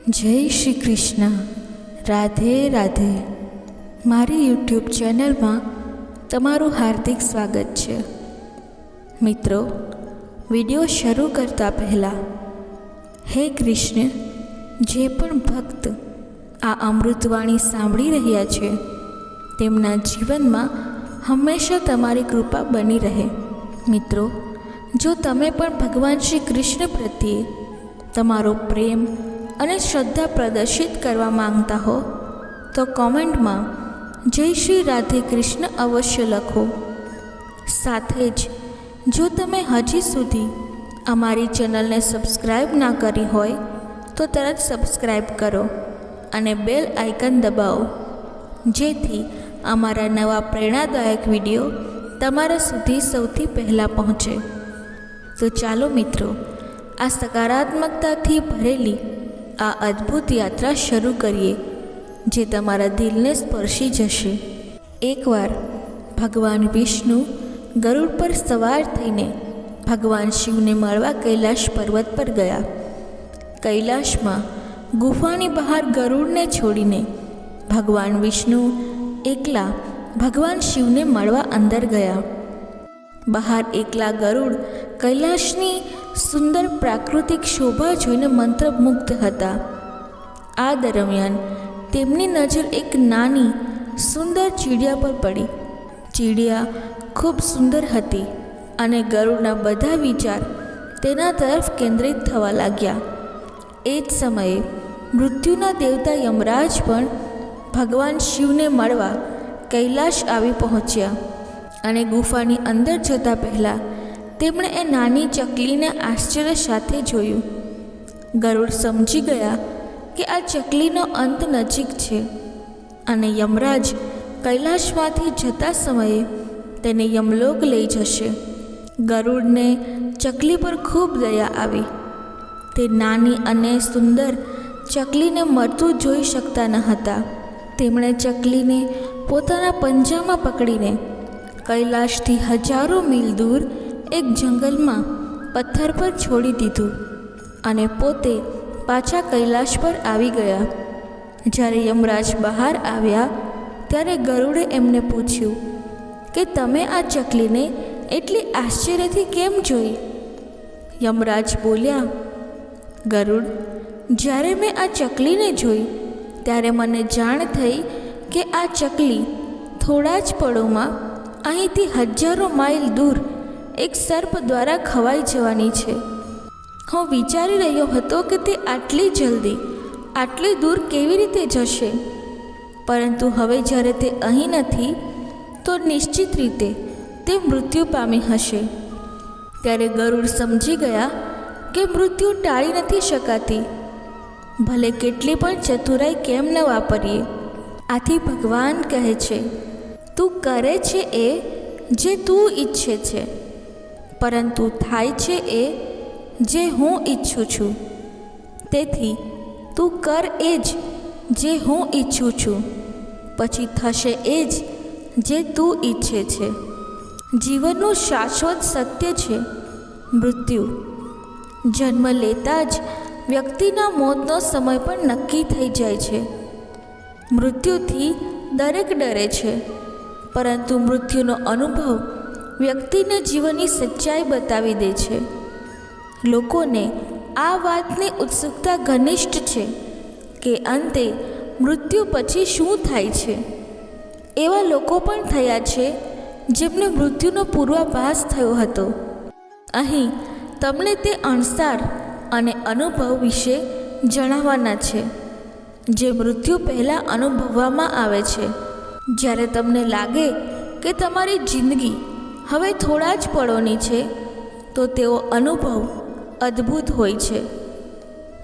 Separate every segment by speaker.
Speaker 1: જય શ્રી કૃષ્ણ. રાધે રાધે. મારી યુટ્યુબ ચેનલમાં તમારું હાર્દિક સ્વાગત છે. મિત્રો, વિડીયો શરૂ કરતાં પહેલાં હે કૃષ્ણ, જે પણ ભક્ત આ અમૃતવાણી સાંભળી રહ્યા છે તેમના જીવનમાં હંમેશા તમારી કૃપા બની રહે. મિત્રો, જો તમે પણ ભગવાન શ્રી કૃષ્ણ પ્રત્યે તમારો પ્રેમ અને શ્રદ્ધા પ્રદર્શિત કરવા માંગતા હો તો કોમેન્ટમાં જય શ્રી રાધે કૃષ્ણ અવશ્ય લખો. સાથે જ જો તમે હજી સુધી અમારી ચેનલને સબસ્ક્રાઈબ ના કરી હોય તો તરત સબસ્ક્રાઈબ કરો અને બેલ આઇકન દબાવો, જેથી અમારા નવા પ્રેરણાદાયક વિડીયો તમારા સુધી સૌથી પહેલાં પહોંચે. તો ચાલો મિત્રો, આ સકારાત્મકતાથી ભરેલી આ અદ્ભુત યાત્રા શરૂ કરીએ, જે તમારા દિલને સ્પર્શી જશે. એકવાર ભગવાન વિષ્ણુ ગરુડ પર સવાર થઈને ભગવાન શિવને મળવા કૈલાશ પર્વત પર ગયા. કૈલાશમાં ગુફાની બહાર ગરુડને છોડીને ભગવાન વિષ્ણુ એકલા ભગવાન શિવને મળવા અંદર ગયા. બહાર એકલા ગરુડ કૈલાશની સુંદર પ્રાકૃતિક શોભા જોઈને મંત્રમુગ્ધ હતા. આ દરમિયાન તેમની નજર એક નાની સુંદર ચીડિયા પર પડી. ચીડિયા ખૂબ સુંદર હતી અને ગરુડના બધા વિચાર તેના તરફ કેન્દ્રિત થવા લાગ્યા. એ જ સમયે મૃત્યુના દેવતા યમરાજ પણ ભગવાન શિવને મળવા કૈલાશ આવી પહોંચ્યા અને ગુફાની અંદર જતાં પહેલાં તેમણે એ નાની ચકલીને આશ્ચર્ય સાથે જોયું. ગરુડ સમજી ગયા કે આ ચકલીનો અંત નજીક છે અને યમરાજ કૈલાશમાંથી જતા સમયે તેને યમલોક લઈ જશે. ગરુડને ચકલી પર ખૂબ દયા આવી. તે નાની અને સુંદર ચકલીને મરતું જોઈ શકતા ન હતા. તેમણે ચકલીને પોતાના પંજામાં પકડીને કૈલાશથી હજારો મીલ દૂર એક જંગલમાં પથ્થર પર છોડી દીધું અને પોતે પાછા કૈલાશ પર આવી ગયા. જ્યારે યમરાજ બહાર આવ્યા ત્યારે ગરુડે એમને પૂછ્યું કે તમે આ ચકલીને એટલી આશ્ચર્યથી કેમ જોઈ? યમરાજ બોલ્યા, ગરુડ, જ્યારે મેં આ ચકલીને જોઈ ત્યારે મને જાણ થઈ કે આ ચકલી થોડા જ પળોમાં અહીંથી હજારો માઇલ દૂર એક સર્પ દ્વારા ખવાઈ જવાની છે. હું વિચારી રહ્યો હતો કે તે આટલી જલ્દી આટલી દૂર કેવી રીતે જશે, પરંતુ હવે જ્યારે તે અહીં નથી તો નિશ્ચિત રીતે તે મૃત્યુ પામી હશે. ત્યારે ગરુડ સમજી ગયા કે મૃત્યુ ટાળી નથી શકાતી, ભલે કેટલી પણ ચતુરાઈ કેમ ન વાપરીએ. આથી ભગવાન કહે છે, તું કરે છે એ જે તું ઈચ્છે છે, પરંતુ થાય છે એ જે હું ઈચ્છું છું. તેથી તું કર એ જ જે હું ઈચ્છું છું, પછી થશે એ જ જે તું ઈચ્છે છે. જીવનનું શાશ્વત સત્ય છે મૃત્યુ. જન્મ લેતા જ વ્યક્તિના મોતનો સમય પણ નક્કી થઈ જાય છે. મૃત્યુથી દરેક ડરે છે, પરંતુ મૃત્યુનો અનુભવ વ્યક્તિને જીવનની સચ્ચાઈ બતાવી દે છે. લોકોને આ વાતની ઉત્સુકતા ઘનિષ્ઠ છે કે અંતે મૃત્યુ પછી શું થાય છે. એવા લોકો પણ થયા છે જેમને મૃત્યુનો પૂર્વાભાસ થયો હતો. અહીં તમને તે અણસાર અને અનુભવ વિશે જણાવવાના છે જે મૃત્યુ પહેલાં અનુભવવામાં આવે છે. જ્યારે તમને લાગે કે તમારી જિંદગી હવે થોડા જ પળોની છે તો તેવો અનુભવ અદ્ભુત હોય છે.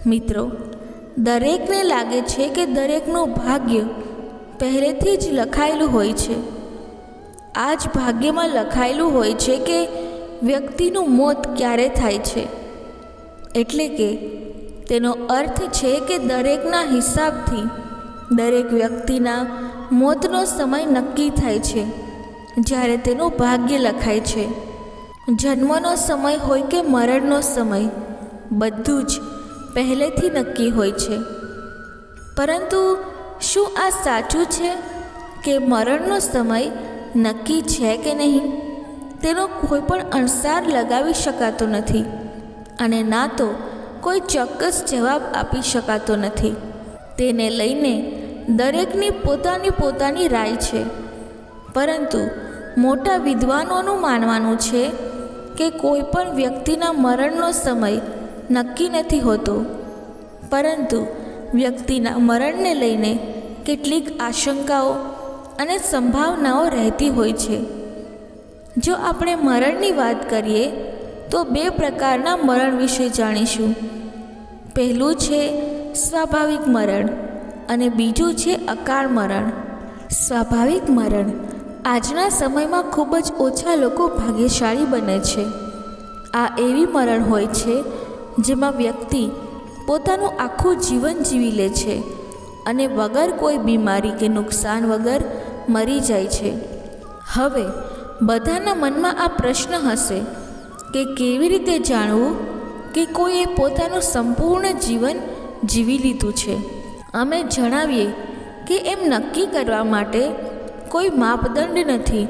Speaker 1: મિત્રો, દરેકને લાગે છે કે દરેકનું ભાગ્ય પહેલેથી જ લખાયેલું હોય છે. આ જ ભાગ્યમાં લખાયેલું હોય છે કે વ્યક્તિનું મોત ક્યારે થાય છે. એટલે કે તેનો અર્થ છે કે દરેકના હિસાબથી દરેક વ્યક્તિના મોતનો સમય નક્કી થાય છે જ્યારે તેનું ભાગ્ય લખાય છે. જન્મનો સમય હોય કે મરણનો સમય, બધું જ પહેલેથી નક્કી હોય છે. પરંતુ શું આ સાચું છે કે મરણનો સમય નક્કી છે કે નહીં તેનો કોઈ પણ અણસાર લગાવી શકાતો નથી અને ના તો કોઈ ચોક્કસ જવાબ આપી શકાતો નથી. તેને લઈને દરેકની પોતાની રાય છે. પરંતુ મોટા વિદ્વાનોનું માનવાનું છે કે કોઈ પણ વ્યક્તિના મરણનો સમય નક્કી નથી હોતો, પરંતુ વ્યક્તિના મરણને લઈને કેટલીક આશંકાઓ અને સંભાવનાઓ રહેતી હોય છે. જો આપણે મરણની વાત કરીએ તો 2 પ્રકારના મરણ વિશે જાણીશું. પહેલું છે સ્વાભાવિક મરણ અને બીજું છે અકાળ મરણ. સ્વાભાવિક મરણ આજના સમયમાં ખૂબ જ ઓછા લોકો ભાગ્યશાળી બને છે. આ એવી મરણ હોય છે જેમાં વ્યક્તિ પોતાનું આખું જીવન જીવી લે છે અને વગર કોઈ બીમારી કે નુકસાન વગર મરી જાય છે. હવે બધાના મનમાં આ પ્રશ્ન હશે કે કેવી રીતે જાણવું કે કોઈએ પોતાનું સંપૂર્ણ જીવન જીવી લીધું છે. અમે જણાવીએ કે એમ નક્કી કરવા માટે કોઈ માપદંડ નથી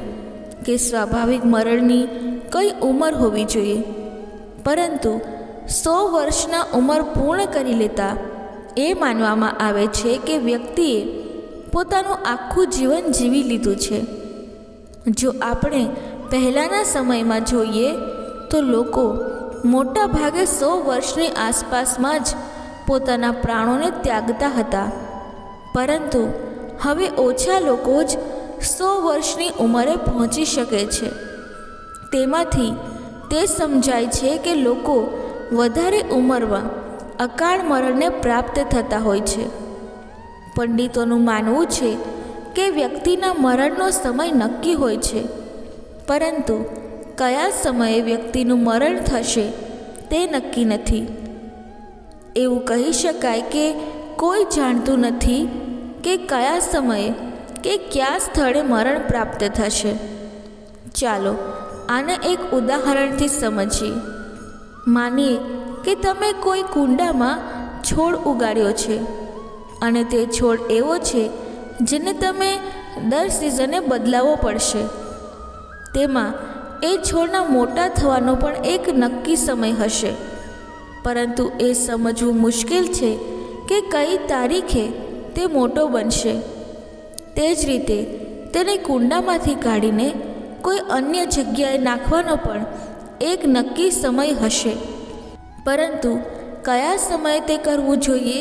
Speaker 1: કે સ્વાભાવિક મરણની કઈ ઉંમર હોવી જોઈએ, પરંતુ 100 વર્ષના ઉંમર પૂર્ણ કરી લેતા એ માનવામાં આવે છે કે વ્યક્તિએ પોતાનું આખું જીવન જીવી લીધું છે. જો આપણે પહેલાંના સમયમાં જોઈએ તો લોકો મોટા ભાગે 100 વર્ષની આસપાસમાં જ પોતાના પ્રાણોને ત્યાગતા હતા, પરંતુ હવે ઓછા લોકો જ 100 વર્ષની ઉંમરે પહોંચી શકે છે. તેમાંથી તે સમજાય છે કે લોકો વધારે ઉંમરમાં અકાળ મરણને પ્રાપ્ત થતા હોય છે. પંડિતોનું માનવું છે કે વ્યક્તિના મરણનો સમય નક્કી હોય છે, પરંતુ કયા સમયે વ્યક્તિનું મરણ થશે તે નક્કી નથી. એવું કહી શકાય કે કોઈ જાણતું નથી કે કયા સમયે કે કયા સ્થળે મરણ પ્રાપ્ત થશે. ચાલો આને એક ઉદાહરણથી સમજીએ. માનીએ કે તમે કોઈ કુંડામાં છોડ ઉગાડ્યો છે અને તે છોડ એવો છે જેને તમે દર સિઝને બદલાવવો પડશે. તેમાં એ છોડના મોટા થવાનો પણ એક નક્કી સમય હશે, પરંતુ એ સમજવું મુશ્કેલ છે કે કઈ તારીખે તે મોટો બનશે. તે જ રીતે તેને કુંડામાંથી કાઢીને કોઈ અન્ય જગ્યાએ નાખવાનો પણ એક નક્કી સમય હશે, પરંતુ કયા સમયે તે કરવું જોઈએ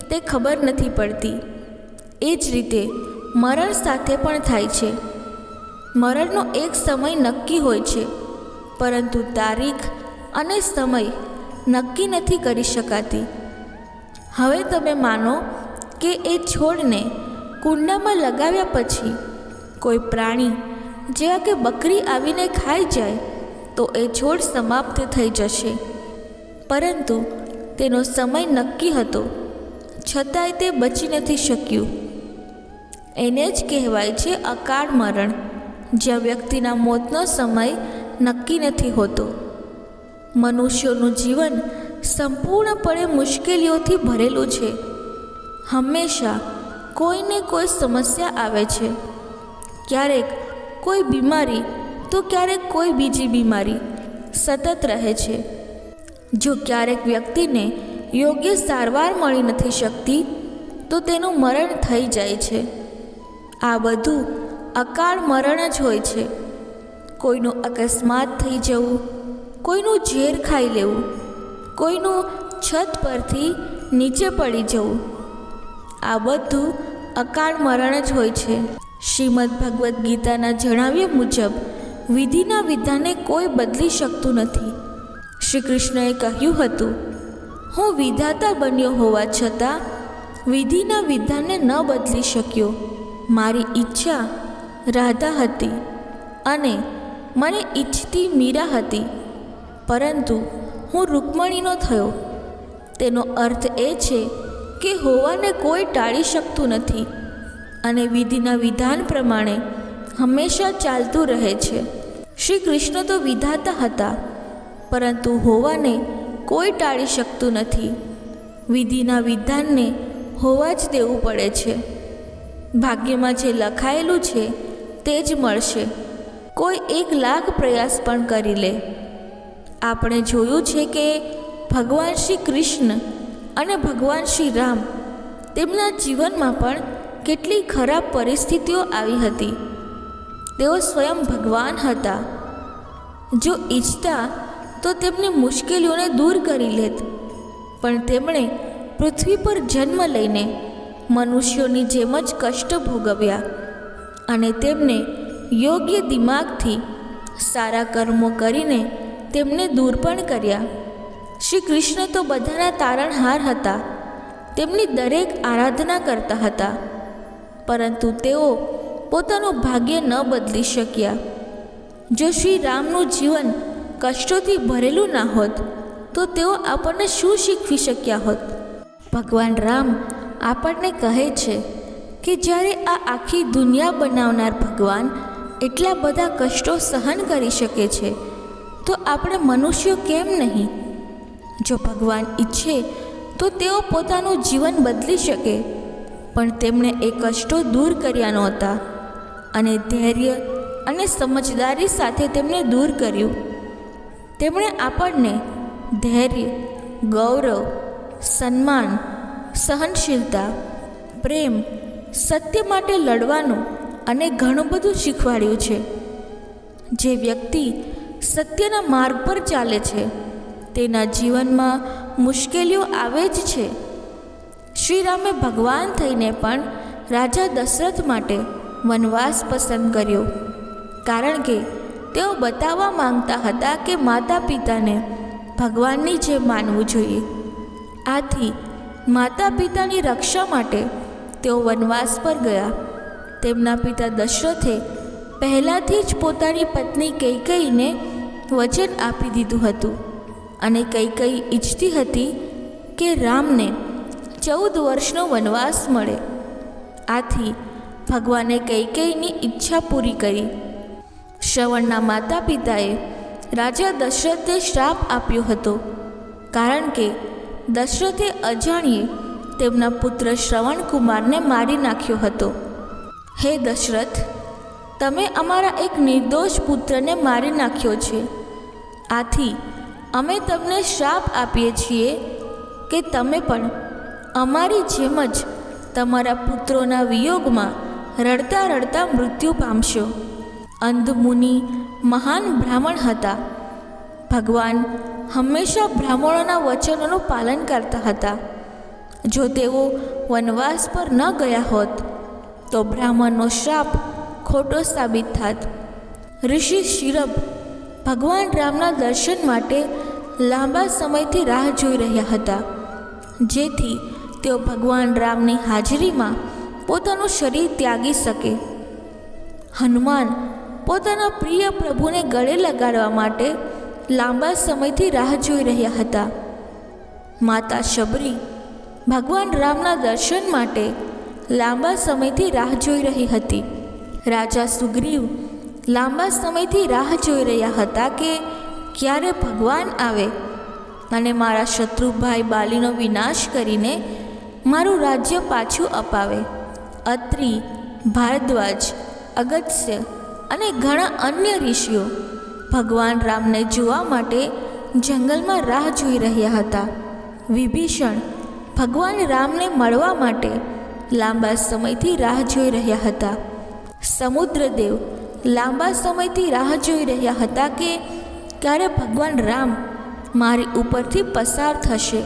Speaker 1: તે ખબર નથી પડતી. એ જ રીતે મરણ સાથે પણ થાય છે. મરણનો એક સમય નક્કી હોય છે, પરંતુ તારીખ અને સમય નક્કી નથી કરી શકાતી. હવે તમે માનો કે એ છોડને કુંડામાં લગાવ્યા પછી કોઈ પ્રાણી જેવા કે બકરી આવીને ખાઈ જાય તો એ છોડ સમાપ્ત થઈ જશે, પરંતુ તેનો સમય નક્કી હતો છતાંય તે બચી નથી શક્યું. એને જ કહેવાય છે અકાળ મરણ, જ્યાં વ્યક્તિના મોતનો સમય નક્કી નથી હોતો. મનુષ્યોનું જીવન સંપૂર્ણપણે મુશ્કેલીઓથી ભરેલું છે. હંમેશા કોઈને કોઈ સમસ્યા આવે છે. ક્યારેક કોઈ બીમારી તો ક્યારેક કોઈ બીજી બીમારી સતત રહે છે. જો ક્યારેક વ્યક્તિને યોગ્ય સારવાર મળી નથી શકતી તો તેનું મરણ થઈ જાય છે. આ બધું અકાળ મરણ જ હોય છે. કોઈનું અકસ્માત થઈ જવું, કોઈનું ઝેર ખાઈ લેવું, કોઈનું છત પરથી નીચે પડી જવું, આ બધું અકાળ મરણ જ હોય છે. શ્રીમદ ભગવદ્ ગીતાના જણાવ્યા મુજબ વિધિના વિધાનને કોઈ બદલી શકતું નથી. શ્રી કૃષ્ણએ કહ્યું હતું, હું વિધાતા બન્યો હોવા છતાં વિધિના વિધાનને ન બદલી શક્યો. મારી ઈચ્છા રાધા હતી અને મને ઈચ્છતી મીરા હતી, પરંતુ હું રૂકમણીનો થયો. તેનો અર્થ એ છે કે હોવાને કોઈ ટાળી શકતું નથી અને વિધિના વિધાન પ્રમાણે હંમેશા ચાલતું રહે છે. શ્રી કૃષ્ણ તો વિધાતા હતા, પરંતુ હોવાને કોઈ ટાળી શકતું નથી. વિધિના વિધાનને હોવા જ દેવું પડે છે. ભાગ્યમાં જે લખાયેલું છે તે જ મળશે, કોઈ 1,00,000 પ્રયાસ પણ કરી લે. આપણે જોયું છે કે ભગવાન શ્રી કૃષ્ણ અને ભગવાન શ્રી રામ તેમના જીવનમાં પણ કેટલી ખરાબ પરિસ્થિતિઓ આવી હતી. તેઓ સ્વયં ભગવાન હતા. જો ઈચ્છતા તો તેમની મુશ્કેલીઓને દૂર કરી લેત, પણ તેમણે પૃથ્વી પર જન્મ લઈને મનુષ્યોની જેમ જ કષ્ટ ભોગવ્યા અને તેમને યોગ્ય દિમાગથી સારા કર્મો કરીને તેમને દૂર પણ કર્યા. શ્રી કૃષ્ણ તો બધાના તારણહાર હતા, તેમની દરેક આરાધના કરતા હતા, પરંતુ તેઓ પોતાનું ભાગ્ય ન બદલી શક્યા. જો શ્રી રામનું જીવન કષ્ટોથી ભરેલું ના હોત તો તેઓ આપણને શું શીખવી શક્યા હોત? ભગવાન રામ આપણને કહે છે કે જ્યારે આ આખી દુનિયા બનાવનાર ભગવાન એટલા બધા કષ્ટો સહન કરી શકે છે તો આપણે મનુષ્યો કેમ નહીં? જો ભગવાન ઈચ્છે તો તેઓ પોતાનું જીવન બદલી શકે, પણ તેમણે એ કષ્ટો દૂર કર્યા નહોતા અને ધૈર્ય અને સમજદારી સાથે તેમને દૂર કર્યું. તેમણે આપણને ધૈર્ય, ગૌરવ, સન્માન, સહનશીલતા, પ્રેમ, સત્ય માટે લડવાનું અને ઘણું બધું શીખવાડ્યું છે. જે વ્યક્તિ સત્યના માર્ગ પર ચાલે છે તેના જીવનમાં મુશ્કેલીઓ આવે જ છે. શ્રીરામે ભગવાન થઈને પણ રાજા દશરથ માટે વનવાસ પસંદ કર્યો, કારણ કે તેઓ બતાવવા માંગતા હતા કે માતા પિતાને ભગવાનની જેમ માનવું જોઈએ. આથી માતા પિતાની રક્ષા માટે તેઓ વનવાસ પર ગયા. તેમના પિતા દશરથે પહેલાંથી જ પોતાની પત્ની કૈકેયીને વચન આપી દીધું હતું અને કૈકેયી ઈચ્છતી હતી કે રામને 14 વર્ષનો વનવાસ મળે. આથી ભગવાને કૈકેયીની ઈચ્છા પૂરી કરી. શ્રવણના માતા પિતાએ રાજા દશરથને શ્રાપ આપ્યો હતો, કારણ કે દશરથે અજાણ્યે તેમના પુત્ર શ્રવણકુમારને મારી નાખ્યો હતો. હે દશરથ, તમે અમારા એક નિર્દોષ પુત્રને મારી નાખ્યો છે. આથી અમે તમને શ્રાપ આપીએ છીએ કે તમે પણ અમારી જેમ જ તમારા પુત્રોના વિયોગમાં રડતા રડતા મૃત્યુ પામશો. અંધ મુનિ મહાન બ્રાહ્મણ હતા. ભગવાન હંમેશા બ્રાહ્મણોના વચનોનું પાલન કરતા હતા. જો તેઓ વનવાસ પર ન ગયા હોત તો બ્રાહ્મણનો શ્રાપ ખોટો સાબિત થાત. ઋષિ શિરભ ભગવાન રામના દર્શન માટે લાંબા સમયથી રાહ જોઈ રહ્યા હતા, જેથી તેઓ ભગવાન રામની હાજરીમાં પોતાનું શરીર ત્યાગી શકે. હનુમાન પોતાના પ્રિય પ્રભુને ગળે લગાડવા માટે લાંબા સમયથી રાહ જોઈ રહ્યા હતા. માતા શબરી ભગવાન રામના દર્શન માટે લાંબા સમયથી રાહ જોઈ રહી હતી. રાજા સુગ્રીવ લાંબા સમયથી રાહ જોઈ રહ્યા હતા કે ક્યારે ભગવાન આવે અને મારા શત્રુભાઈ બાલીનો વિનાશ કરીને મારું રાજ્ય પાછું અપાવે. અત્રિ, ભારદ્વાજ, અગસ્ત્ય અને ઘણા અન્ય ઋષિઓ ભગવાન રામને જોવા માટે જંગલમાં રાહ જોઈ રહ્યા હતા. વિભીષણ ભગવાન રામને મળવા માટે લાંબા સમયથી રાહ જોઈ રહ્યા હતા. સમુદ્રદેવ લાંબા સમયથી રાહ જોઈ રહ્યા હતા કે ક્યારે ભગવાન રામ મારી ઉપરથી પસાર થશે.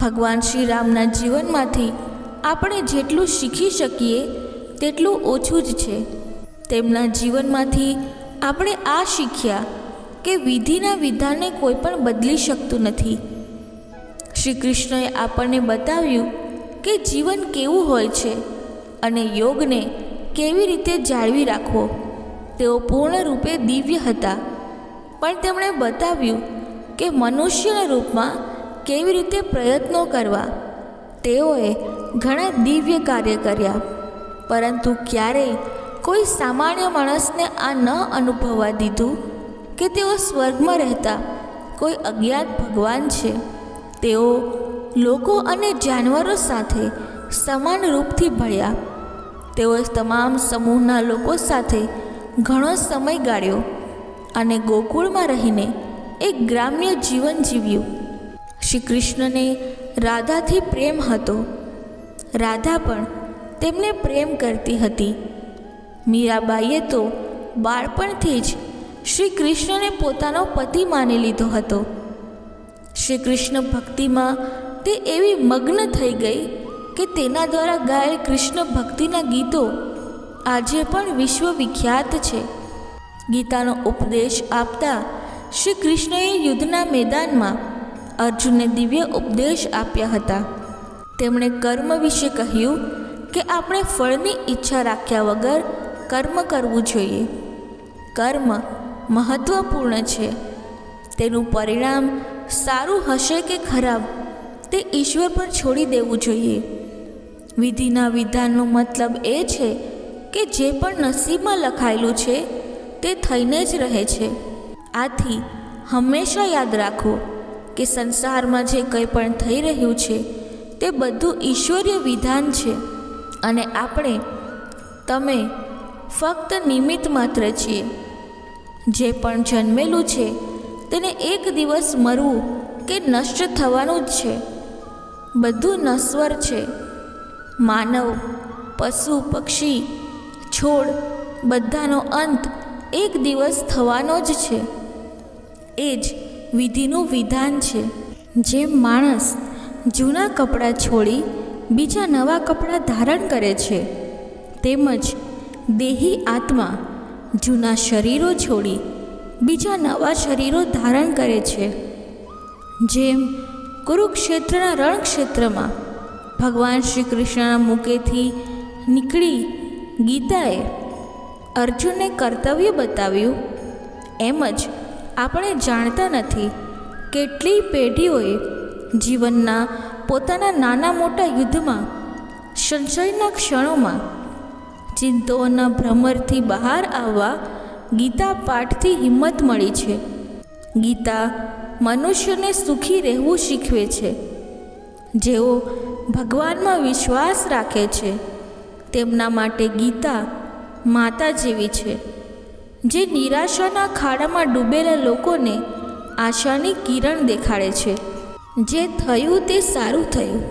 Speaker 1: ભગવાન શ્રી રામના જીવનમાંથી આપણે જેટલું શીખી શકીએ તેટલું ઓછું જ છે. તેમના જીવનમાંથી આપણે આ શીખ્યા કે વિધિના વિધાનને કોઈ પણ બદલી શકતું નથી. શ્રી કૃષ્ણએ આપણને બતાવ્યું કે જીવન કેવું હોય છે અને યોગને કેવી રીતે જાળવી રાખવો. તેઓ પૂર્ણ રૂપે દિવ્ય હતા, પણ તેમણે બતાવ્યું કે મનુષ્યના રૂપમાં કેવી રીતે પ્રયત્નો કરવા. તેઓએ ઘણા દિવ્ય કાર્ય કર્યા, પરંતુ ક્યારેય કોઈ સામાન્ય માણસને આ ન અનુભવવા દીધું કે તેઓ સ્વર્ગમાં રહેતા કોઈ અજ્ઞાત ભગવાન છે. તેઓ લોકો અને જાનવરો સાથે સમાન રૂપથી ભળ્યા. તેઓએ તમામ સમૂહના લોકો સાથે ઘણો સમય ગાળ્યો અને ગોકુળમાં રહીને એક ગ્રામ્ય જીવન જીવ્યું. શ્રી કૃષ્ણને રાધાથી પ્રેમ હતો. રાધા પણ તેમને પ્રેમ કરતી હતી. મીરાબાઈએ તો બાળપણથી જ શ્રી કૃષ્ણને પોતાનો પતિ માની લીધો હતો. શ્રી કૃષ્ણ ભક્તિમાં તે એવી મગ્ન થઈ ગઈ કે તેના દ્વારા ગાયેલ કૃષ્ણ ભક્તિના ગીતો આજે પણ વિશ્વવિખ્યાત છે. ગીતાનો ઉપદેશ આપતા શ્રી કૃષ્ણએ યુદ્ધના મેદાનમાં અર્જુનને દિવ્ય ઉપદેશ આપ્યા હતા. તેમણે કર્મ વિશે કહ્યું કે આપણે ફળની ઈચ્છા રાખ્યા વગર કર્મ કરવું જોઈએ. કર્મ મહત્વપૂર્ણ છે. તેનું પરિણામ સારું હશે કે ખરાબ તે ઈશ્વર પર છોડી દેવું જોઈએ. વિધિના વિધાનનો મતલબ એ છે કે જે પણ નસીબમાં લખાયેલું છે તે થઈને જ રહે છે. આથી હંમેશા યાદ રાખો કે સંસારમાં જે કંઈ પણ થઈ રહ્યું છે તે બધું ઈશ્વરીય વિધાન છે અને તમે ફક્ત નિમિત્ત માત્ર છીએ. જે પણ જન્મેલું છે તેને એક દિવસ મરવું કે નષ્ટ થવાનું જ છે. બધું નશ્વર છે. માનવ, પશુ, પક્ષી, છોડ બધાનો અંત એક દિવસ થવાનો જ છે. એ જ વિધિનું વિધાન છે. જેમ માણસ જૂના કપડાં છોડી બીજા નવા કપડાં ધારણ કરે છે, તેમજ દેહી આત્મા જૂના શરીરો છોડી બીજા નવા શરીરો ધારણ કરે છે. જેમ કુરુક્ષેત્રના રણક્ષેત્રમાં ભગવાન શ્રી કૃષ્ણના મુખેથી નીકળી ગીતાએ અર્જુનને કર્તવ્ય બતાવ્યું, એમ જ આપણે જાણતા નથી કેટલી પેઢીઓએ જીવનના પોતાના નાના મોટા યુદ્ધમાં, સંશયના ક્ષણોમાં, ચિંતાઓના ભ્રમરથી બહાર આવવા ગીતા પાઠથી હિંમત મળી છે. ગીતા મનુષ્યને સુખી રહેવું શીખવે છે. જેઓ ભગવાનમાં વિશ્વાસ રાખે છે તેમના માટે ગીતા માતા જેવી છે, જે નિરાશાના ખાડામાં ડૂબેલા લોકોને આશાની કિરણ દેખાડે છે. જે થયું તે સારું થયું,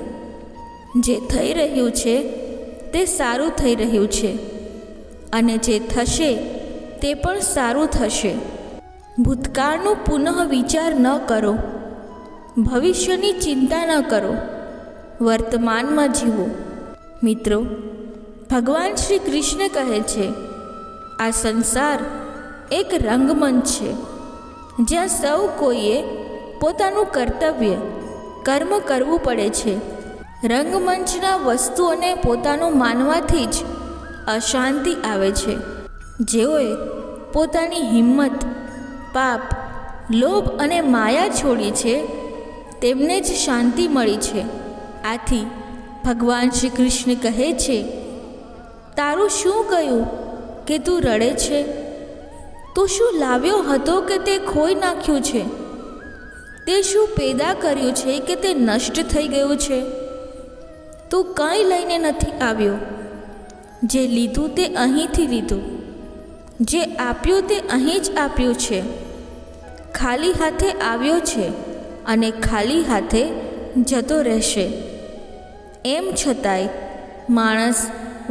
Speaker 1: જે થઈ રહ્યું છે તે સારું થઈ રહ્યું છે, અને જે થશે તે પણ સારું થશે. ભૂતકાળનું પુનઃ વિચાર ન કરો, ભવિષ્યની ચિંતા ન કરો, વર્તમાનમાં જીવો. મિત્રો, ભગવાન શ્રી કૃષ્ણ કહે છે, આ સંસાર એક રંગમંચ છે જ્યાં સૌ કોઈએ પોતાનું કર્તવ્ય કર્મ કરવું પડે છે. રંગમંચના વસ્તુઓને પોતાનું માનવાથી જ અશાંતિ આવે છે. જેઓએ પોતાની હિંમત, પાપ, લોભ અને માયા છોડી છે તેમને જ શાંતિ મળી છે. આથી ભગવાન શ્રી કૃષ્ણ કહે છે, તારું શું ગયું કે તું રડે છે? તું શું લાવ્યો હતો કે તે ખોઈ નાખ્યું છે? તે શું પેદા કર્યું છે કે તે નષ્ટ થઈ ગયું છે? તું કંઈ લઈને નથી આવ્યો. જે લીધું તે અહીંથી લીધું, જે આપ્યું તે અહીં જ આપ્યું છે. ખાલી હાથે આવ્યો છે અને ખાલી હાથે જતો રહેશે. એમ છતાંય માણસ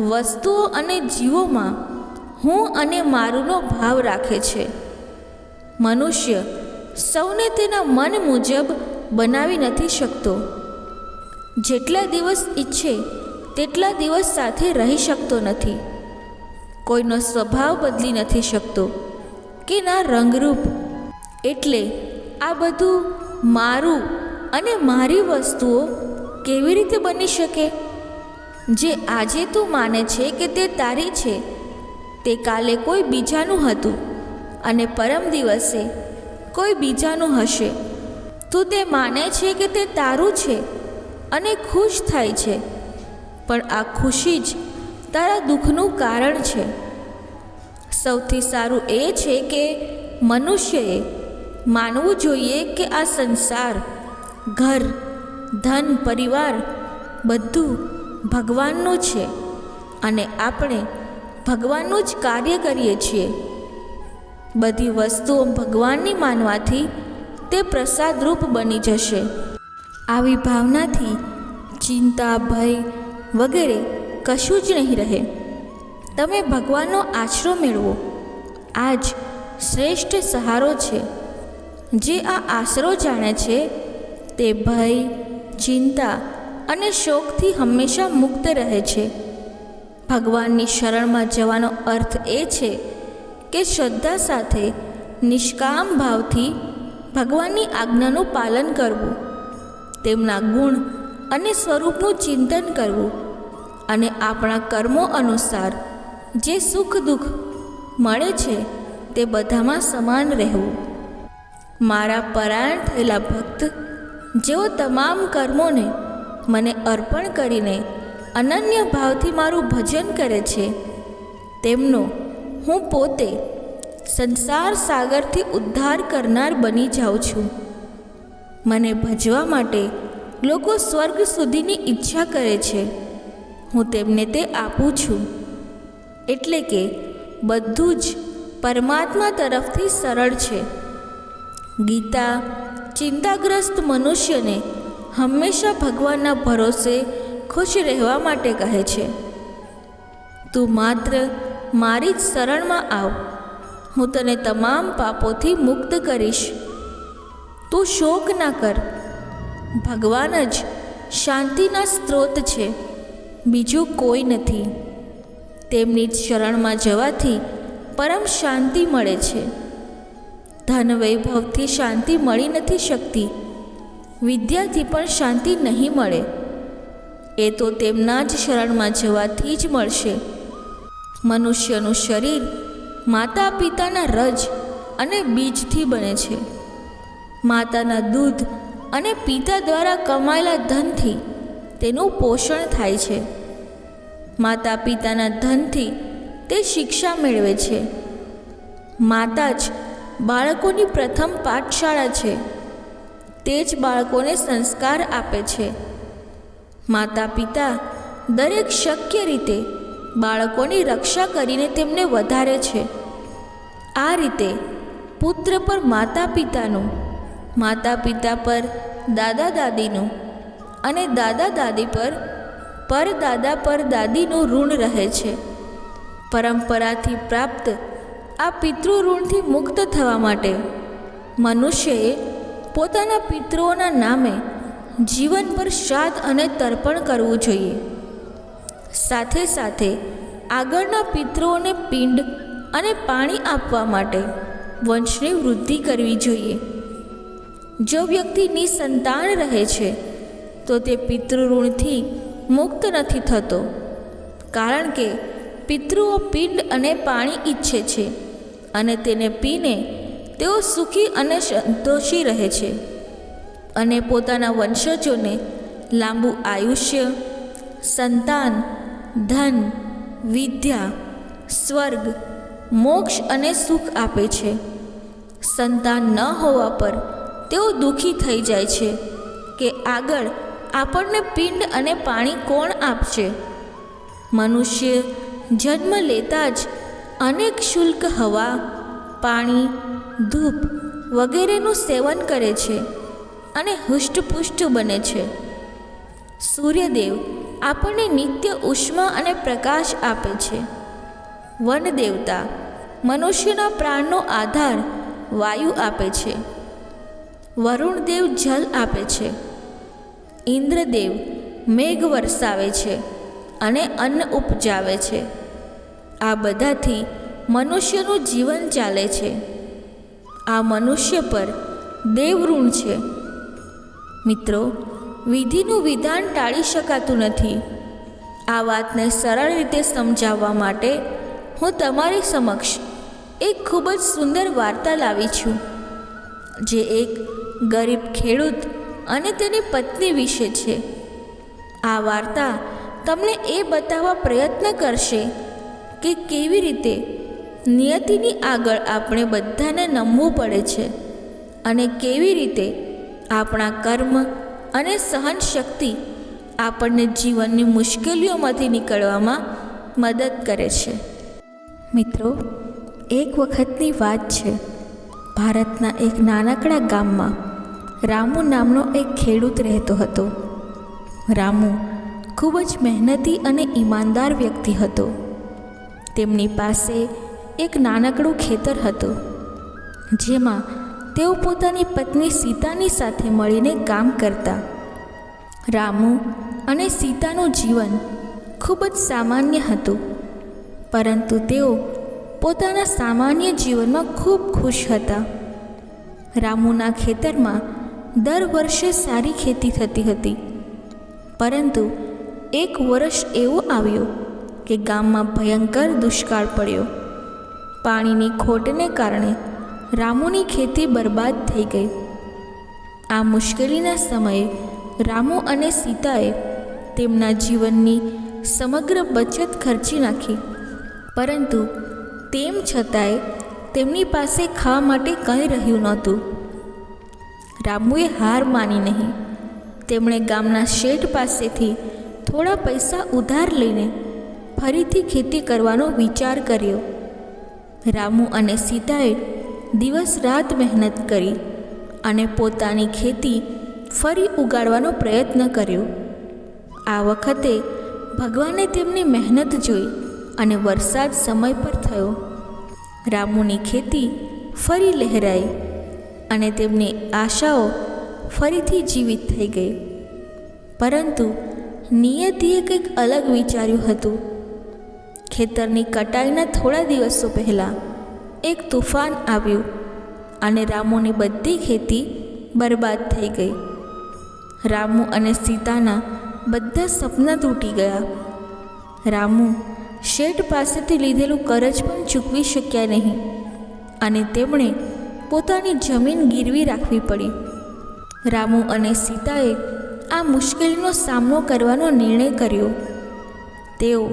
Speaker 1: વસ્તુઓ અને જીવોમાં હું અને મારુંનો ભાવ રાખે છે. મનુષ્ય સૌને તેના મન મુજબ બનાવી નથી શકતો. જેટલા દિવસ ઈચ્છે તેટલા દિવસ સાથે રહી શકતો નથી. કોઈનો સ્વભાવ બદલી નથી શકતો કે ના રંગરૂપ. એટલે આ બધું મારું અને મારી વસ્તુઓ કેવી રીતે બની શકે? જે આજે તું માને છે કે તે તારી છે, તે કાલે કોઈ બીજાનું હતું અને પરમ દિવસે કોઈ બીજાનું હશે. તું તે માને છે કે તે તારું છે અને ખુશ થાય છે, પણ આ ખુશી જ તારા દુઃખનું કારણ છે. સૌથી સારું એ છે કે મનુષ્યએ માનવું જોઈએ કે આ સંસાર, ઘર, ધન, પરિવાર બધું ભગવાનનું છે અને આપણે ભગવાનનું જ કાર્ય કરીએ છીએ. બધી વસ્તુઓ ભગવાનની માનવાથી તે પ્રસાદરૂપ બની જશે. આવી ભાવનાથી ચિંતા, ભય વગેરે કશું જ નહીં રહે. તમે ભગવાનનો આશરો મેળવો. આ જ શ્રેષ્ઠ સહારો છે. જે આ આશરો જાણે છે તે ભય, ચિંતા અને શોકથી હંમેશા મુક્ત રહે છે. ભગવાનની શરણમાં જવાનો અર્થ એ છે કે શ્રદ્ધા સાથે નિષ્કામ ભાવથી ભગવાનની આજ્ઞાનું પાલન કરવું, તેમના ગુણ અને સ્વરૂપનું ચિંતન કરવું અને આપણા કર્મો અનુસાર જે સુખ દુઃખ મળે છે તે બધામાં સમાન રહેવું. મારા પરાયણ થયેલા ભક્ત જેઓ તમામ કર્મોને મને અર્પણ કરીને અનન્ય ભાવથી મારું ભજન કરે છે, તેમનો હું પોતે સંસાર સાગરથી ઉદ્ધાર કરનાર બની જાઉં છું. મને ભજવા માટે લોકો સ્વર્ગ સુધીની ઈચ્છા કરે છે. હું તેમને તે આપું છું. એટલે કે બધું જ પરમાત્મા તરફથી સરળ છે. ગીતા ચિંતાગ્રસ્ત મનુષ્યને હંમેશા ભગવાનના ભરોસે ખુશ રહેવા માટે કહે છે. તું માત્ર મારી જ શરણમાં આવ, હું તને તમામ પાપોથી મુક્ત કરીશ. તું શોક ના કર. ભગવાન જ શાંતિના સ્ત્રોત છે, બીજું કોઈ નથી. તેમની જ શરણમાં જવાથી પરમ શાંતિ મળે છે. ધન વૈભવથી શાંતિ મળી નથી શકતી. વિદ્યાથી પણ શાંતિ નહીં મળે. એ તો તેમના જ શરણમાં જવાથી જ મળશે. મનુષ્યનું શરીર માતા પિતાના રજ અને બીજથી બને છે. માતાના દૂધ અને પિતા દ્વારા કમાયેલા ધનથી તેનું પોષણ થાય છે. માતા પિતાના ધનથી તે શિક્ષા મેળવે છે. માતા જ બાળકોની પ્રથમ પાઠશાળા છે. તે જ બાળકોને સંસ્કાર આપે છે. માતા પિતા દરેક શક્ય રીતે બાળકોની રક્ષા કરીને તેમને વધારે છે. આ રીતે પુત્ર પર માતા પિતાનું, માતા પિતા પર દાદા દાદીનું અને દાદા દાદી પર પરદાદા પરદાદીનું ઋણ રહે છે. પરંપરાથી પ્રાપ્ત આ પિતૃ ઋણથી મુક્ત થવા માટે મનુષ્યએ પોતાના પિતૃઓના નામે જીવનભર શ્રાદ્ધ અને તર્પણ કરવું જોઈએ. સાથે સાથે આગળના પિતૃઓને પિંડ અને પાણી આપવા માટે વંશની વૃદ્ધિ કરવી જોઈએ. જો વ્યક્તિ નિસંતાન રહે છે તો તે પિતૃ ઋણથી મુક્ત નથી થતો, કારણ કે પિતૃઓ પિંડ અને પાણી ઈચ્છે છે અને તેને પીને તેઓ સુખી અને સંતોષી રહે છે અને પોતાના વંશજોને લાંબુ આયુષ્ય, સંતાન, ધન, વિદ્યા, સ્વર્ગ, મોક્ષ અને સુખ આપે છે. સંતાન ન હોવા પર તેઓ દુઃખી થઈ જાય છે કે આગળ આપણને પિંડ અને પાણી કોણ આપશે. મનુષ્ય જન્મ લેતા જ અનેક શુલ્ક હવા, પાણી, ધૂપ વગેરેનું સેવન કરે છે અને હૃષ્ટપુષ્ટ બને છે. સૂર્યદેવ આપણને નિત્ય ઉષ્મા અને પ્રકાશ આપે છે. વન દેવતા મનુષ્યના પ્રાણનો આધાર વાયુ આપે છે. વરુણદેવ જલ આપે છે. ઇન્દ્રદેવ મેઘ વરસાવે છે અને અન્ન ઉપજાવે છે. આ બધાથી મનુષ્યનું જીવન ચાલે છે. આ મનુષ્ય પર દેવ ઋણ છે. મિત્રો, વિધિનું વિધાન ટાળી શકાતું નથી. આ વાતને સરળ રીતે સમજાવવા માટે હું તમારી સમક્ષ એક ખૂબ જ સુંદર વાર્તા લાવી છું, જે એક ગરીબ ખેડૂત અને તેની પત્ની વિશે છે. આ વાર્તા તમને એ બતાવવા પ્રયત્ન કરશે કે કેવી રીતે નિયતિની આગળ આપણે બધાને નમવું પડે છે અને કેવી રીતે આપણા કર્મ અને સહન શક્તિ આપણને જીવનની મુશ્કેલીઓમાંથી નીકળવામાં મદદ કરે છે. મિત્રો, એક વખતની વાત છે. ભારતના એક નાનકડા ગામમાં રામુ નામનો એક ખેડૂત રહેતો હતો. રામુ ખૂબ જ મહેનતી અને ઈમાનદાર વ્યક્તિ હતો. તેમની પાસે એક નાનકડું ખેતર હતું, જેમાં તેઓ પોતાની પત્ની સીતાની સાથે મળીને કામ કરતા. રામુ અને સીતાનું જીવન ખૂબ જ સામાન્ય હતું, પરંતુ તેઓ પોતાના સામાન્ય જીવનમાં ખૂબ ખુશ હતા. રામુના ખેતરમાં દર વર્ષે સારી ખેતી થતી હતી, પરંતુ એક વર્ષ એવો આવ્યો કે ગામમાં ભયંકર દુષ્કાળ પડ્યો. પાણીની ખોટને કારણે રામુની ખેતી બરબાદ થઈ ગઈ. આ મુશ્કેલીના સમયે રામુ અને સીતાએ તેમના જીવનની સમગ્ર બચત ખર્ચી નાખી, પરંતુ તેમ છતાંય તેમની પાસે ખાવા માટે કંઈ રહ્યું નહોતું. રામુએ હાર માની નહીં. તેમણે ગામના શેઠ પાસેથી થોડા પૈસા ઉધાર લઈને ફરીથી ખેતી કરવાનો વિચાર કર્યો. રામુ અને સીતાએ દિવસ રાત મહેનત કરી અને પોતાની ખેતી ફરી ઉગાડવાનો પ્રયત્ન કર્યો. આ વખતે ભગવાને તેમની મહેનત જોઈ અને વરસાદ સમય પર થયો. રામુની ખેતી ફરી લહેરાઈ અને તેમની આશાઓ ફરીથી જીવિત થઈ ગઈ. પરંતુ નિયતિએ કંઈક અલગ વિચાર્યું હતું. ખેતરની કટાઈના થોડા દિવસો પહેલાં એક તુફાન આવ્યું અને રામુની બધી ખેતી બરબાદ થઈ ગઈ. રામુ અને સીતાના બધા સપના તૂટી ગયા. રામુ શેઠ પાસેથી લીધેલું કરજ પણ ચૂકવી શક્યા નહીં અને તેમણે પોતાની જમીન ગીરવી રાખવી પડી. રામુ અને સીતાએ આ મુશ્કેલીનો સામનો કરવાનો નિર્ણય કર્યો. તેઓ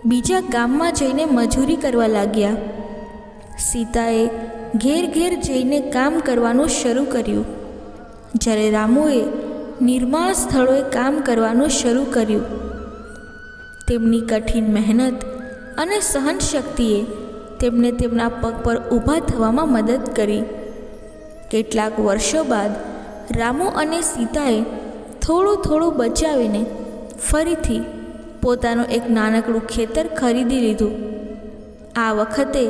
Speaker 1: બીજા ગામમાં જઈને મજૂરી કરવા લાગ્યા. સીતાએ ઘેર ઘેર જઈને કામ કરવાનું શરૂ કર્યું, જ્યારે રામુએ નિર્માણ સ્થળોએ કામ કરવાનું શરૂ કર્યું. તેમની કઠિન મહેનત અને સહનશક્તિએ તેમને તેમના પગ પર ઊભા થવામાં મદદ કરી. કેટલાક વર્ષો બાદ રામુ અને સીતાએ થોડું થોડું બચાવીને ફરીથી પોતાનું એક નાનકડું ખેતર ખરીદી લીધું. આ વખતે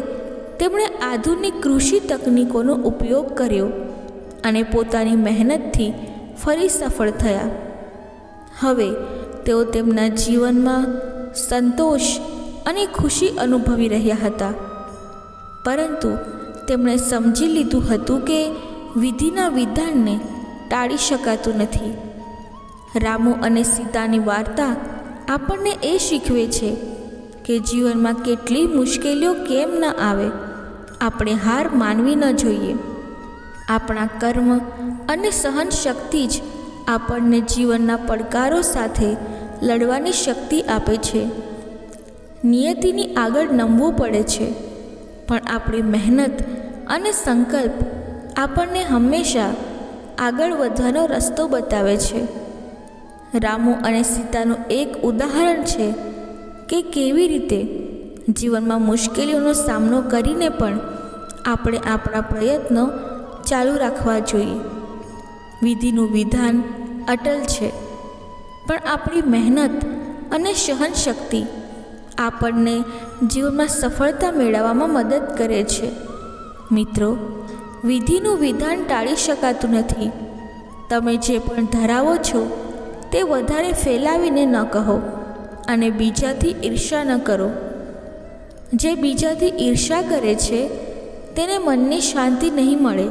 Speaker 1: તેમણે આધુનિક કૃષિ તકનીકોનો ઉપયોગ કર્યો અને પોતાની મહેનતથી ફરી સફળ થયા. હવે તેઓ તેમના જીવનમાં સંતોષ અને ખુશી અનુભવી રહ્યા હતા, પરંતુ તેમણે સમજી લીધું હતું કે વિધિના વિધાનને ટાળી શકાતું નથી. રામુ અને સીતાની વાર્તા આપણને એ શીખવે છે કે જીવનમાં કેટલી મુશ્કેલીઓ કેમ ન આવે, આપણે હાર માનવી ન જોઈએ. આપણા કર્મ અને સહનશક્તિ જ આપણને જીવનના પડકારો સાથે લડવાની શક્તિ આપે છે. નિયતિની આગળ નમવું પડે છે, પણ આપણી મહેનત અને સંકલ્પ આપણને હંમેશા આગળ વધવાનો રસ્તો બતાવે છે. રામુ અને સીતાનું એક ઉદાહરણ છે કે કેવી રીતે જીવનમાં મુશ્કેલીઓનો સામનો કરીને પણ આપણે આપણા પ્રયત્નો ચાલુ રાખવા જોઈએ. વિધિનું વિધાન અટલ છે, પણ આપણી મહેનત અને સહનશક્તિ આપણને જીવનમાં સફળતા મેળવવામાં મદદ કરે છે. મિત્રો, વિધિનું વિધાન ટાળી શકાતું નથી. તમે જે પણ ધરાવો છો તે વધારે ફેલાવીને ન કહો અને બીજાથી ઈર્ષા ન કરો. જે બીજાથી ઈર્ષા કરે છે તેને મનની શાંતિ નહીં મળે.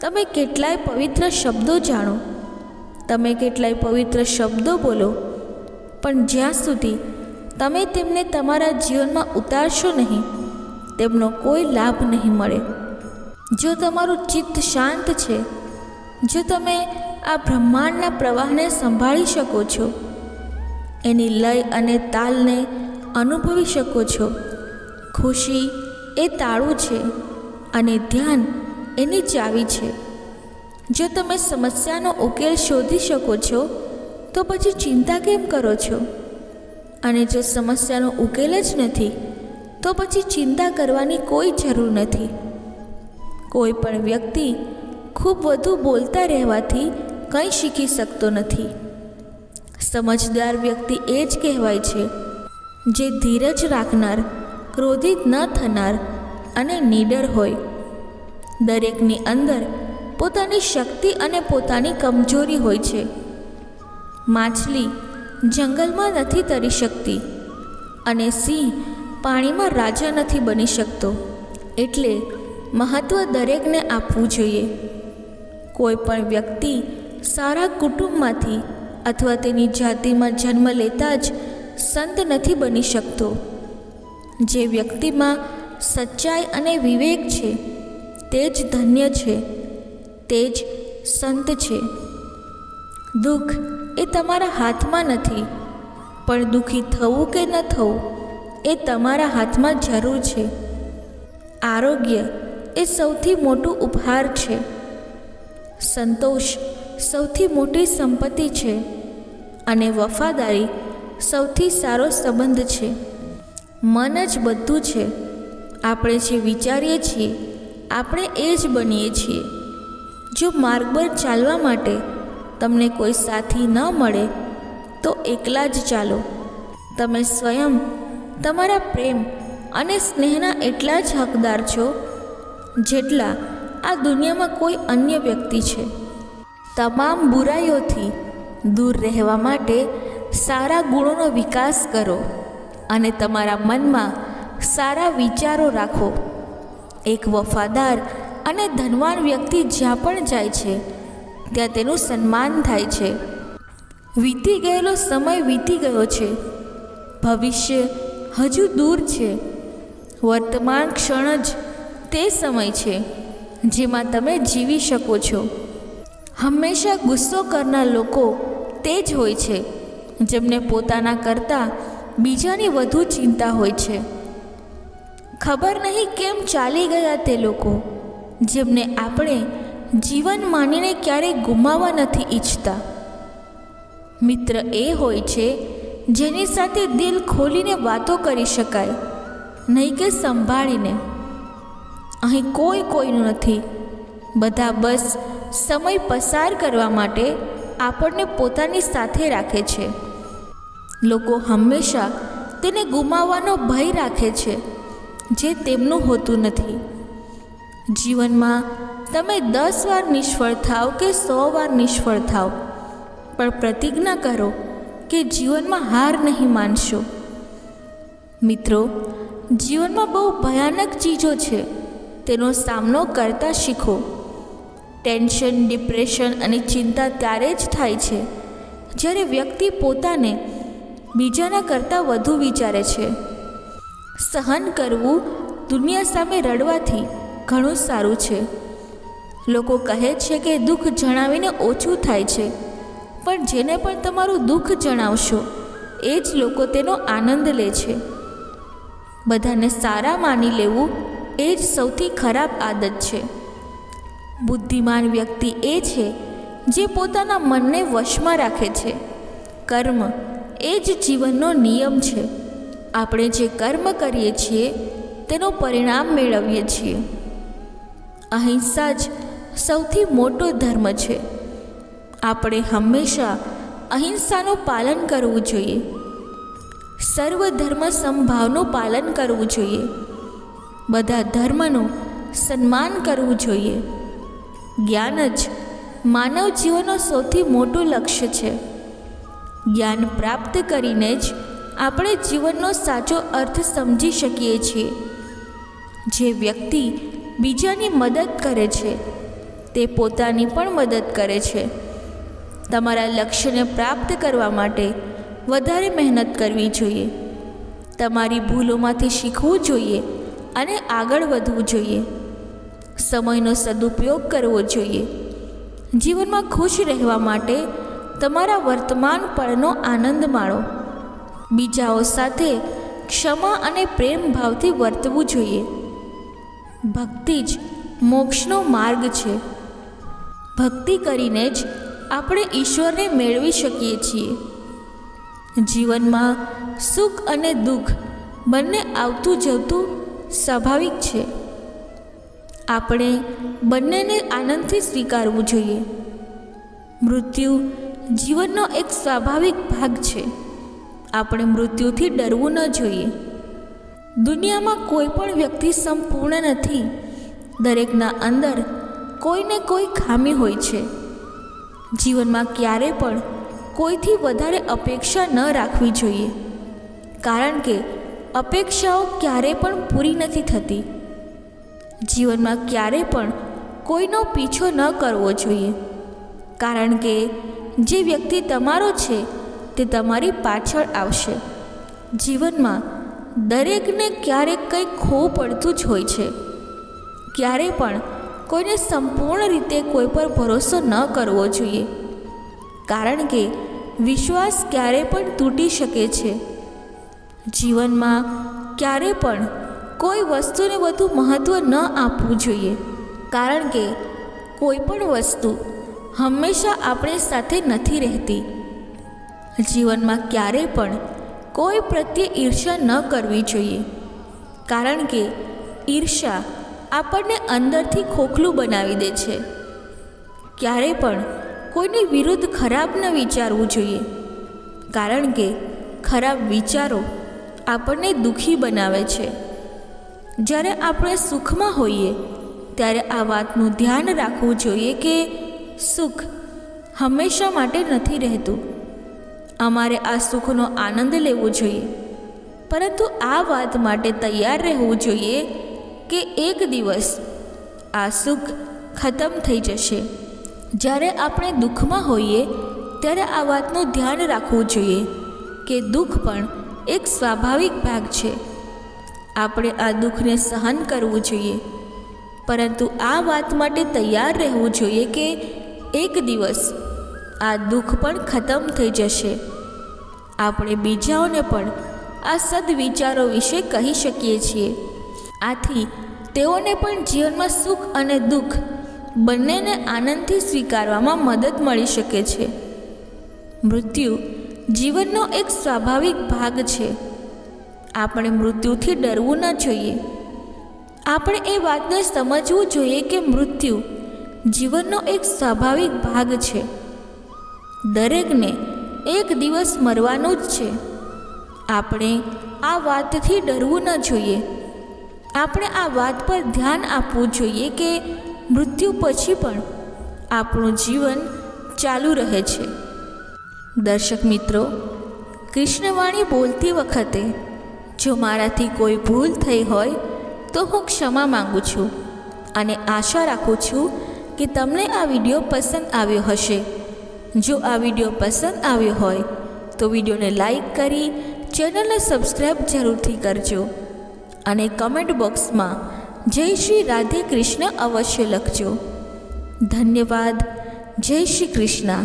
Speaker 1: તમે કેટલાય પવિત્ર શબ્દો જાણો, તમે કેટલાય પવિત્ર શબ્દો બોલો, પણ જ્યાં સુધી તમે તેમને તમારા જીવનમાં ઉતારશો નહીં, તેમનો કોઈ લાભ નહીં મળે. જો તમારું ચિત્ત શાંત છે, જો તમે આ બ્રહ્માંડના પ્રવાહને સંભાળી શકો છો, એની લય અને તાલને અનુભવી શકો છો, ખુશી એ તાળું છે અને ધ્યાન એની ચાવી છે. જો તમે સમસ્યાનો ઉકેલ શોધી શકો છો, તો પછી ચિંતા કેમ કરો છો? અને જો સમસ્યાનો ઉકેલ જ નથી તો પછી ચિંતા કરવાની કોઈ જરૂર નથી. કોઈ પણ વ્યક્તિ ખૂબ વધુ બોલતા રહેવાથી કંઈ શીખી શકતો નથી. સમજદાર વ્યક્તિ એ જ કહેવાય છે જે ધીરજ રાખનાર, ક્રોધિત ન થનાર અને નીડર હોય. દરેકની અંદર પોતાની શક્તિ અને પોતાની કમજોરી હોય છે. માછલી જંગલમાં નથી તરી શકતી અને સિંહ પાણીમાં રાજા નથી બની શકતો. એટલે મહત્ત્વ દરેકને આપવું જોઈએ. કોઈ પણ વ્યક્તિ સારા કુટુંબમાંથી અથવા તેની જાતિમાં જન્મ લેતા જ સંત નથી બની શકતો. જે વ્યક્તિમાં સચ્ચાઈ અને વિવેક છે તે જ ધન્ય છે, તે જ સંત છે. દુઃખ એ તમારા હાથમાં નથી, પણ દુઃખી થવું કે ન થવું એ તમારા હાથમાં જરૂર છે. આરોગ્ય એ સૌથી મોટું ઉપહાર છે. સંતોષ સૌથી મોટી સંપત્તિ છે અને વફાદારી સૌથી સારો સંબંધ છે. મન જ બધું છે. આપણે જે વિચારીએ છીએ આપણે એ જ બનીએ છીએ. જો માર્ગ પર ચાલવા માટે તમને કોઈ સાથી ન મળે તો એકલા જ ચાલો. તમે સ્વયં તમારા પ્રેમ અને સ્નેહના એટલા જ હકદાર છો જેટલા આ દુનિયામાં કોઈ અન્ય વ્યક્તિ છે. તમામ બુરાઈઓથી દૂર રહેવા માટે સારા ગુણોનો વિકાસ કરો અને તમારા મનમાં સારા વિચારો રાખો. એક વફાદાર અને ધનવાન વ્યક્તિ જ્યાં પણ જાય છે ત્યાં તેનું સન્માન થાય છે. વીતી ગયેલો સમય વીતી ગયો છે. ભવિષ્ય હજુ દૂર છે. વર્તમાન ક્ષણ જ તે સમય છે જેમાં તમે જીવી શકો છો. હંમેશા ગુસ્સો કરનાર લોકો તે જ હોય છે જેમને પોતાના કરતાં બીજાની વધુ ચિંતા હોય છે. ખબર નહીં કેમ ચાલી ગયા તે લોકો જેમને આપણે જીવન માનીને ક્યારેય ગુમાવવા નથી ઈચ્છતા. મિત્ર એ હોય છે જેની સાથે દિલ ખોલીને વાતો કરી શકાય, નહીં કે સંભાળીને. અહીં કોઈ કોઈનું નથી. બધા બસ સમય પસાર કરવા માટે આપણને પોતાની સાથે રાખે છે. લોકો હંમેશા તેને ગુમાવવાનો ભય રાખે છે જે તેમનું હોતું નથી. જીવનમાં તમે 10 વાર નિષ્ફળ થાવ કે 100 વાર નિષ્ફળ થાવ, પણ પ્રતિજ્ઞા કરો કે જીવનમાં હાર નહીં માનશો. મિત્રો, જીવનમાં બહુ ભયાનક ચીજો છે, તેનો સામનો કરતા શીખો. ટેન્શન, ડિપ્રેશન અને ચિંતા ત્યારે જ થાય છે જ્યારે વ્યક્તિ પોતાને બીજાના કરતાં વધુ વિચારે છે. સહન કરવું દુનિયા સામે રડવાથી ઘણું સારું છે. લોકો કહે છે કે દુઃખ જણાવીને ઓછું થાય છે, પણ જેને પણ તમારું દુઃખ જણાવશો એ જ લોકો તેનો આનંદ લે છે. બધાને સારા માની લેવું એ જ સૌથી ખરાબ આદત છે. બુદ્ધિમાન વ્યક્તિ એ છે જે પોતાના મનને વશમાં રાખે છે. કર્મ એ જ જીવનનો નિયમ છે. આપણે જે કર્મ કરીએ છીએ તેનું પરિણામ મેળવીએ છીએ. અહિંસા જ સૌથી મોટો ધર્મ છે. આપણે હંમેશા અહિંસાનું પાલન કરવું જોઈએ. સર્વ ધર્મ સમભાવનું પાલન કરવું જોઈએ. બધા ધર્મનું સન્માન કરવું જોઈએ. જ્ઞાન જ માનવ જીવનનો સૌથી મોટું લક્ષ્ય છે. જ્ઞાન પ્રાપ્ત કરીને જ આપણે જીવનનો સાચો અર્થ સમજી શકીએ છીએ. જે વ્યક્તિ બીજાની મદદ કરે છે તે પોતાની પણ મદદ કરે છે. તમારા લક્ષ્યને પ્રાપ્ત કરવા માટે વધારે મહેનત કરવી જોઈએ. તમારી ભૂલોમાંથી શીખવું જોઈએ અને આગળ વધવું જોઈએ. સમયનો સદુપયોગ કરવો જોઈએ. જીવનમાં ખુશ રહેવા માટે તમારા વર્તમાન પળનો આનંદ માણો. બીજાઓ સાથે ક્ષમા અને પ્રેમ ભાવથી વર્તવું જોઈએ. ભક્તિ જ મોક્ષનો માર્ગ છે. ભક્તિ કરીને જ આપણે ઈશ્વરને મેળવી શકીએ છીએ. જીવનમાં સુખ અને દુઃખ બંને આવતું જતું સ્વાભાવિક છે. આપણે બંનેને આનંદથી સ્વીકારવું જોઈએ. મૃત્યુ જીવનનો એક સ્વાભાવિક ભાગ છે. આપણે મૃત્યુથી ડરવું ન જોઈએ. દુનિયામાં કોઈ પણ વ્યક્તિ સંપૂર્ણ નથી. દરેકના અંદર કોઈને કોઈ ખામી હોય છે. જીવનમાં ક્યારે પણ કોઈથી વધારે અપેક્ષા ન રાખવી જોઈએ, કારણ કે અપેક્ષાઓ ક્યારે પણ પૂરી નથી થતી. જીવનમાં ક્યારે પણ કોઈનો પીછો ન કરવો જોઈએ, કારણ કે જે વ્યક્તિ તમારો છે તે તમારી પાછળ આવશે. જીવનમાં દરેકને ક્યારેક કંઈક ખોવું પડતું જ હોય છે. ક્યારે પણ કોઈને સંપૂર્ણ રીતે કોઈ પર ભરોસો ન કરવો જોઈએ, કારણ કે વિશ્વાસ ક્યારે પણ તૂટી શકે છે. જીવનમાં ક્યારે પણ કોઈ વસ્તુને વધુ મહત્ત્વ ન આપવું જોઈએ, કારણ કે કોઈ પણ વસ્તુ હંમેશા આપણી સાથે નથી રહેતી. જીવનમાં ક્યારે પણ કોઈ પ્રત્યે ઈર્ષા ન કરવી જોઈએ, કારણ કે ઈર્ષા આપણને અંદરથી ખોખલું બનાવી દે છે. ક્યારે પણ કોઈની વિરુદ્ધ ખરાબ ન વિચારવું જોઈએ, કારણ કે ખરાબ વિચારો આપણને દુઃખી બનાવે છે. જ્યારે આપણે સુખમાં હોઈએ ત્યારે આ વાતનું ધ્યાન રાખવું જોઈએ કે સુખ હંમેશા માટે નથી રહેતું. અમારે આ સુખનો આનંદ લેવો જોઈએ, પરંતુ આ વાત માટે તૈયાર રહેવું જોઈએ કે એક દિવસ આ સુખ ખતમ થઈ જશે. જ્યારે આપણે દુઃખમાં હોઈએ ત્યારે આ વાતનું ધ્યાન રાખવું જોઈએ કે દુઃખ પણ એક સ્વાભાવિક ભાગ છે. આપણે આ દુઃખને સહન કરવું જોઈએ, પરંતુ આ વાત માટે તૈયાર રહેવું જોઈએ કે એક દિવસ આ દુઃખ પણ ખતમ થઈ જશે. આપણે બીજાઓને પણ આ સદવિચારો વિશે કહી શકીએ છીએ. આથી તેઓને પણ જીવનમાં સુખ અને દુઃખ બંનેને આનંદથી સ્વીકારવામાં મદદ મળી શકે છે. મૃત્યુ જીવનનો એક સ્વાભાવિક ભાગ છે. આપણે મૃત્યુથી ડરવું ન જોઈએ. આપણે એ વાતને સમજવું જોઈએ કે મૃત્યુ જીવનનો એક સ્વાભાવિક ભાગ છે. દરેકને એક દિવસ મરવાનું જ છે. આપણે આ વાતથી ડરવું ન જોઈએ. આપણે આ વાત પર ધ્યાન આપવું જોઈએ કે મૃત્યુ પછી પણ આપણું જીવન ચાલુ રહે છે. દર્શક મિત્રો, કૃષ્ણવાણી બોલતી વખતે જો મારાથી કોઈ ભૂલ થઈ હોય તો હું ક્ષમા માગું છું અને આશા રાખું છું કે તમને આ વિડીયો પસંદ આવ્યો હશે. જો આ વિડીયો પસંદ આવ્યો હોય તો વિડીયોને લાઈક કરી ચેનલને સબસ્ક્રાઈબ જરૂરથી કરજો અને કમેન્ટ બોક્સમાં જય શ્રી રાધે કૃષ્ણ અવશ્ય લખજો. ધન્યવાદ. જય શ્રી કૃષ્ણ.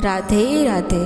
Speaker 1: રાધે રાધે.